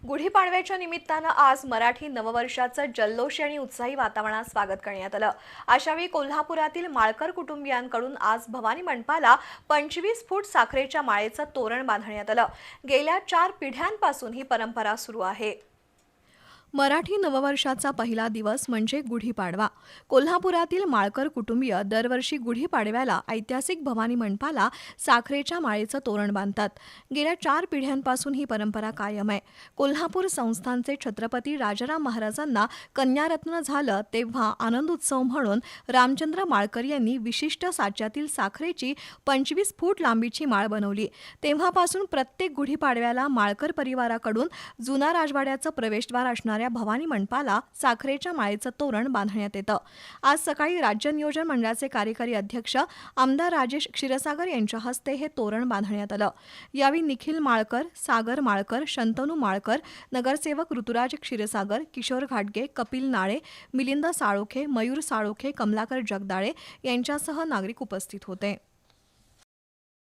गुढीपाडव्याच्या निमित्तानं आज मराठी नववर्षाचं जल्लोषी आणि उत्साही वातावरणात स्वागत करण्यात आलं। अशावेळी कोल्हापुरातील माळकर कुटुंबियांकडून आज भवानी मंडपाला 25 फूट साखरेच्या माळेचं तोरण बांधण्यात आलं। गेल्या 4 पिढ्यांपासून ही परंपरा सुरू आहे। मराठी नववर्षाचा पहिला दिवस म्हणजे गुढीपाडवा। कोल्हापुरातील माळकर कुटुंबीय दरवर्षी गुढीपाडव्याला ऐतिहासिक भवानी मंडपाला साखरेच्या माळेचं तोरण बांधतात। गेल्या 4 पिढ्यांपासून ही परंपरा कायम आहे। कोल्हापूर संस्थानचे छत्रपती राजाराम महाराजांना कन्यारत्न झालं तेव्हा आनंदोत्सव म्हणून रामचंद्र माळकर यांनी विशिष्ट साच्यातील साखरेची 25 फूट लांबीची माळ बनवली। तेव्हापासून प्रत्येक गुढीपाडव्याला माळकर परिवाराकडून जुना राजवाड्याचं प्रवेशद्वार असणाऱ्या भवानी मंडपाला साखरेच्या माळेचं तोरण बांधण्यात येतं। आज सकाळी राज्य नियोजन मंडळाचे कार्यकारी अध्यक्ष आमदार राजेश क्षीरसागर यांच्या हस्ते हे तोरण बांधण्यात आलं। यावेळी निखिल माळकर, सागर माळकर, शंतनू माळकर, नगरसेवक ऋतुराज क्षीरसागर, किशोर घाटगे, कपिल नाळे, मिलिंद साळोखे, मयूर साळोखे, कमलाकर जगदाळे यांच्यासह नागरिक उपस्थित होते।